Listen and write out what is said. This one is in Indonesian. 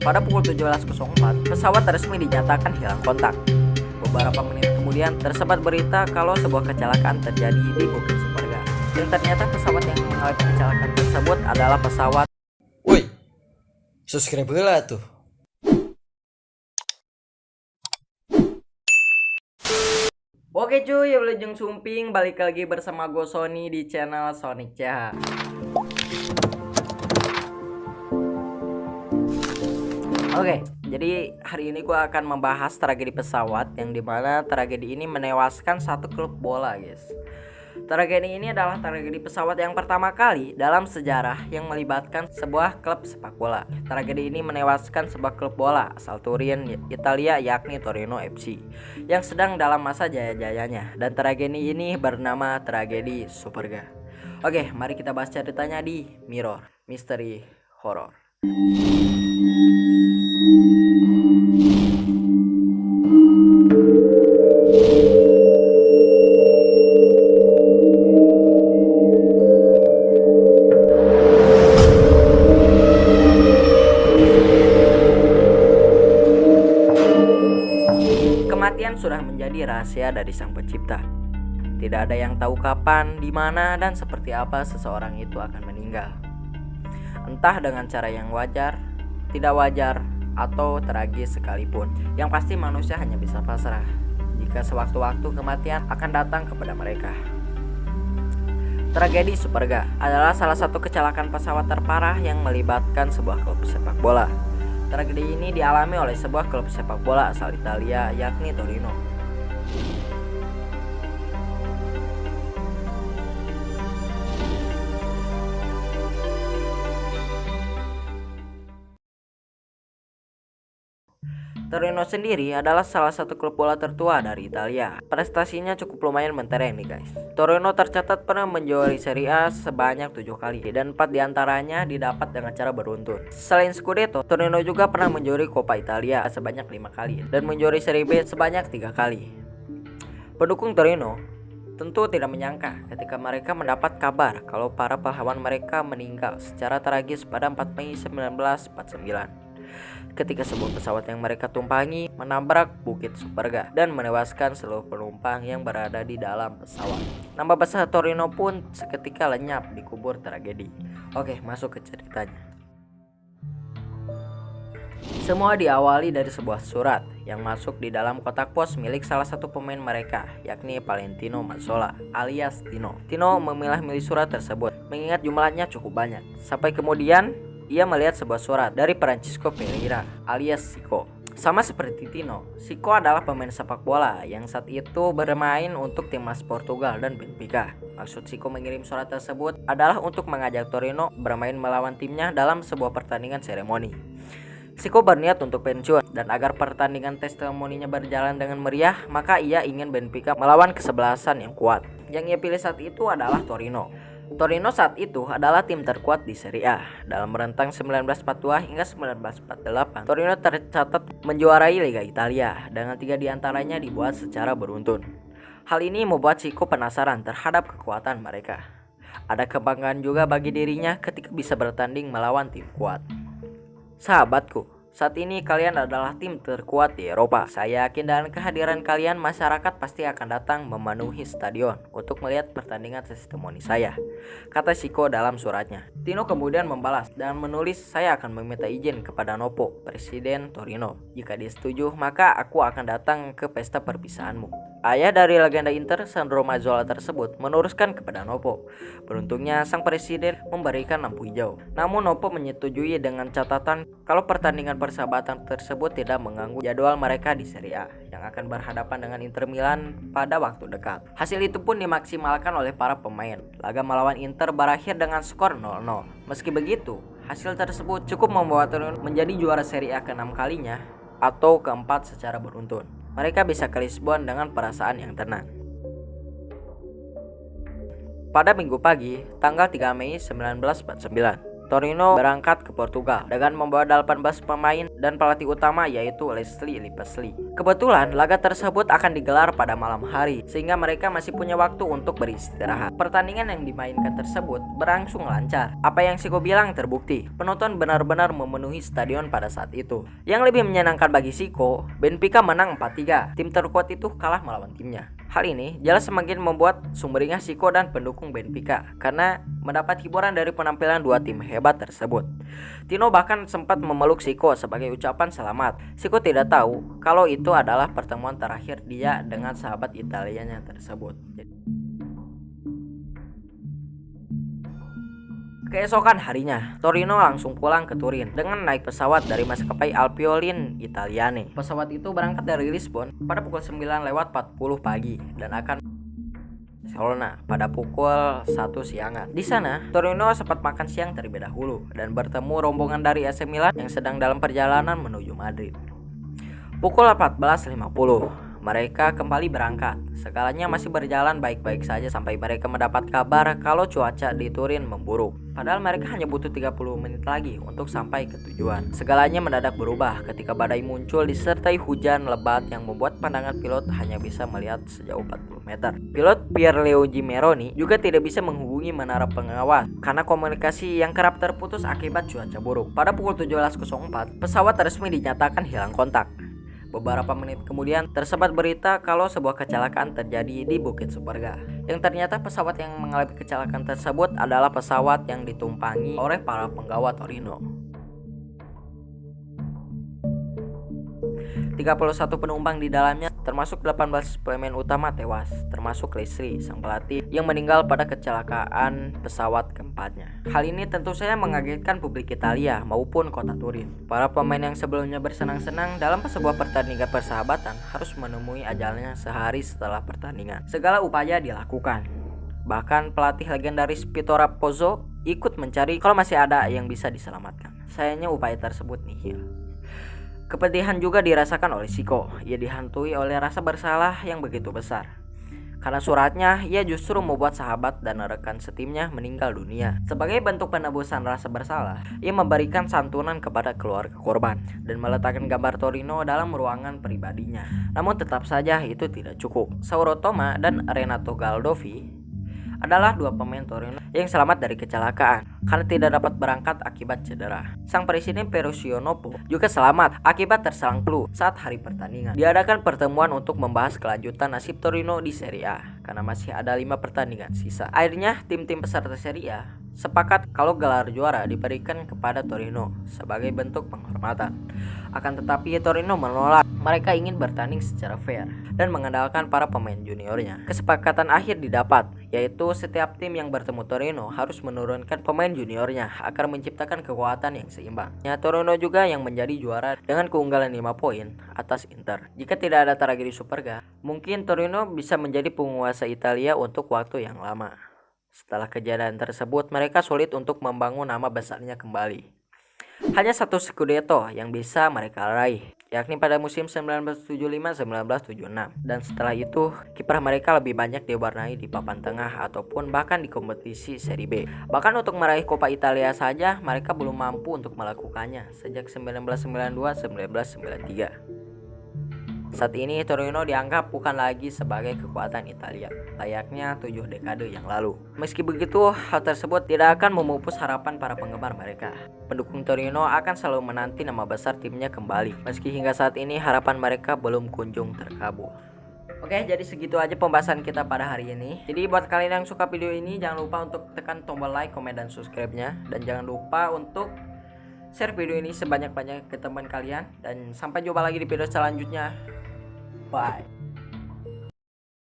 Pada pukul 17.04, pesawat resmi dinyatakan hilang kontak. Beberapa menit kemudian tersebar berita kalau sebuah kecelakaan terjadi di Bukit Superga. Dan ternyata pesawat yang mengalami kecelakaan tersebut adalah pesawat. Woi, subscribe lah tuh. Oke cuy, ya Wilujeng Sumping, balik lagi bersama gue Sony di channel Sonic CH. Oke, jadi hari ini gue akan membahas tragedi pesawat yang dimana tragedi ini menewaskan satu klub bola, guys. Tragedi ini adalah tragedi pesawat yang pertama kali dalam sejarah yang melibatkan sebuah klub sepak bola. Tragedi ini menewaskan sebuah klub bola asal Turin, Italia, yakni Torino FC, yang sedang dalam masa jaya-jayanya. Dan tragedi ini bernama tragedi Superga. Oke, mari kita bahas ceritanya di Mirror Mystery Horror. Kematian sudah menjadi rahasia dari Sang Pencipta. Tidak ada yang tahu kapan, di mana, dan seperti apa seseorang itu akan meninggal. Entah dengan cara yang wajar, tidak wajar, atau tragis sekalipun. Yang pasti manusia hanya bisa pasrah jika sewaktu-waktu kematian akan datang kepada mereka. Tragedi Superga adalah salah satu kecelakaan pesawat terparah yang melibatkan sebuah klub sepak bola. Tragedi ini dialami oleh sebuah klub sepak bola asal Italia, yakni Torino. Torino sendiri adalah salah satu klub bola tertua dari Italia. Prestasinya cukup lumayan mentereng nih guys. Torino tercatat pernah menjuari Serie A sebanyak 7 kali dan 4 diantaranya didapat dengan cara beruntun. Selain Scudetto, Torino juga pernah menjuari Coppa Italia sebanyak 5 kali dan menjuari Serie B sebanyak 3 kali. Pendukung Torino tentu tidak menyangka ketika mereka mendapat kabar kalau para pahlawan mereka meninggal secara tragis pada 4 Mei 1949. Ketika sebuah pesawat yang mereka tumpangi menabrak Bukit Superga dan menewaskan seluruh penumpang yang berada di dalam pesawat. Nama besar Torino pun seketika lenyap di kubur tragedi. Oke, masuk ke ceritanya. Semua diawali dari sebuah surat yang masuk di dalam kotak pos milik salah satu pemain mereka, yakni Valentino Mazzola alias Tino. Tino memilah-milih surat tersebut mengingat jumlahnya cukup banyak. Sampai kemudian ia melihat sebuah surat dari Francisco Pereira alias Zico. Sama seperti Tino, Zico adalah pemain sepak bola yang saat itu bermain untuk timnas Portugal dan Benfica. Maksud Zico mengirim surat tersebut adalah untuk mengajak Torino bermain melawan timnya dalam sebuah pertandingan seremoni. Zico berniat untuk pensiun dan agar pertandingan testimoninya berjalan dengan meriah, maka ia ingin Benfica melawan kesebelasan yang kuat. Yang ia pilih saat itu adalah Torino. Torino saat itu adalah tim terkuat di Serie A. Dalam rentang 1942 hingga 1948, Torino tercatat menjuarai Liga Italia dengan 3 diantaranya dibuat secara beruntun. Hal ini membuat Zico penasaran terhadap kekuatan mereka. Ada kebanggaan juga bagi dirinya ketika bisa bertanding melawan tim kuat. Sahabatku, saat ini kalian adalah tim terkuat di Eropa. Saya yakin dengan kehadiran kalian masyarakat pasti akan datang memenuhi stadion untuk melihat pertandingan testimoni saya, kata Zico dalam suratnya. Tino kemudian membalas dan menulis, saya akan meminta izin kepada Nopo, Presiden Torino. Jika dia setuju, maka aku akan datang ke pesta perpisahanmu. Ayah dari legenda Inter, Sandro Mazzola tersebut meneruskan kepada Nopo. Beruntungnya sang presiden memberikan lampu hijau. Namun Nopo menyetujui dengan catatan kalau pertandingan persahabatan tersebut tidak mengganggu jadwal mereka di Serie A yang akan berhadapan dengan Inter Milan pada waktu dekat. Hasil itu pun dimaksimalkan oleh para pemain. Laga melawan Inter berakhir dengan skor 0-0. Meski begitu, hasil tersebut cukup membawa Torino menjadi juara Serie A ke-6 kalinya atau keempat secara beruntun. Mereka bisa ke Lisbon dengan perasaan yang tenang. Pada Minggu pagi, tanggal 3 Mei 1949, Torino berangkat ke Portugal dengan membawa 18 pemain dan pelatih utama yaitu Leslie Lipesley. Kebetulan laga tersebut akan digelar pada malam hari sehingga mereka masih punya waktu untuk beristirahat. Pertandingan yang dimainkan tersebut berlangsung lancar. Apa yang Siko bilang terbukti. Penonton benar-benar memenuhi stadion pada saat itu. Yang lebih menyenangkan bagi Siko, Benfica menang 4-3. Tim terkuat itu kalah melawan timnya. Hal ini jelas semakin membuat sumringah Siko dan pendukung Benfica karena mendapat hiburan dari penampilan dua tim hebat tersebut. Tino bahkan sempat memeluk Siko sebagai ucapan selamat. Siko tidak tahu kalau itu adalah pertemuan terakhir dia dengan sahabat Italianya tersebut. Keesokan harinya, Torino langsung pulang ke Turin dengan naik pesawat dari maskapai Alpioline Italiane. Pesawat itu berangkat dari Lisbon pada pukul 9:40 pagi dan akan Barcelona pada pukul 1 siangan. Di sana, Torino sempat makan siang terlebih dahulu dan bertemu rombongan dari AC Milan yang sedang dalam perjalanan menuju Madrid. Pukul 14:50, mereka kembali berangkat. Segalanya masih berjalan baik-baik saja sampai mereka mendapat kabar kalau cuaca di Turin memburuk. Padahal mereka hanya butuh 30 menit lagi untuk sampai ke tujuan. Segalanya mendadak berubah ketika badai muncul disertai hujan lebat yang membuat pandangan pilot hanya bisa melihat sejauh 40 meter. Pilot Pierluigi Meroni juga tidak bisa menghubungi menara pengawas karena komunikasi yang kerap terputus akibat cuaca buruk. Pada pukul 17:04, pesawat resmi dinyatakan hilang kontak. Beberapa menit kemudian tersebar berita kalau sebuah kecelakaan terjadi di Bukit Superga. Yang ternyata pesawat yang mengalami kecelakaan tersebut adalah pesawat yang ditumpangi oleh para penggawa Torino. 31 penumpang di dalamnya termasuk 18 pemain utama tewas, termasuk Leslie, sang pelatih yang meninggal pada kecelakaan pesawat keempatnya. Hal ini tentu saja mengagetkan publik Italia maupun kota Turin. Para pemain yang sebelumnya bersenang-senang dalam sebuah pertandingan persahabatan harus menemui ajalnya sehari setelah pertandingan. Segala upaya dilakukan. Bahkan pelatih legendaris Vittore Pozzo ikut mencari kalau masih ada yang bisa diselamatkan. Sayangnya upaya tersebut nihil. Kepedihan juga dirasakan oleh Siko. Ia dihantui oleh rasa bersalah yang begitu besar. Karena suratnya, ia justru membuat sahabat dan rekan setimnya meninggal dunia. Sebagai bentuk penebusan rasa bersalah, ia memberikan santunan kepada keluarga korban dan meletakkan gambar Torino dalam ruangan pribadinya. Namun tetap saja itu tidak cukup. Sauro Toma dan Renato Galdoffi adalah dua pemain Torino yang selamat dari kecelakaan karena tidak dapat berangkat akibat cedera. Sang presiden Ferruccio Nopo juga selamat akibat terserang flu saat hari pertandingan. Diadakan pertemuan untuk membahas kelanjutan nasib Torino di Serie A karena masih ada 5 pertandingan sisa. Akhirnya tim-tim peserta Serie A sepakat kalau gelar juara diberikan kepada Torino sebagai bentuk penghormatan. Akan tetapi Torino menolak. Mereka ingin bertanding secara fair dan mengandalkan para pemain juniornya. Kesepakatan akhir didapat, yaitu setiap tim yang bertemu Torino harus menurunkan pemain juniornya agar menciptakan kekuatan yang seimbang. Torino juga yang menjadi juara dengan keunggulan 5 poin atas Inter. Jika tidak ada tragedi Superga, mungkin Torino bisa menjadi penguasa Italia untuk waktu yang lama. Setelah kejadian tersebut, mereka sulit untuk membangun nama besarnya kembali. Hanya satu Scudetto yang bisa mereka raih, yakni pada musim 1975-1976. Dan setelah itu, kiprah mereka lebih banyak diwarnai di papan tengah ataupun bahkan di kompetisi Serie B. Bahkan untuk meraih Coppa Italia saja, mereka belum mampu untuk melakukannya sejak 1992-1993. Saat ini Torino dianggap bukan lagi sebagai kekuatan Italia, layaknya 7 dekade yang lalu. Meski begitu, hal tersebut tidak akan memupus harapan para penggemar mereka. Pendukung Torino akan selalu menanti nama besar timnya kembali, meski hingga saat ini harapan mereka belum kunjung terkabul. Oke, jadi segitu aja pembahasan kita pada hari ini. Jadi buat kalian yang suka video ini, jangan lupa untuk tekan tombol like, komen, dan subscribe-nya. Dan jangan lupa untuk share video ini sebanyak-banyak ke teman kalian. Dan sampai jumpa lagi di video selanjutnya. Bye.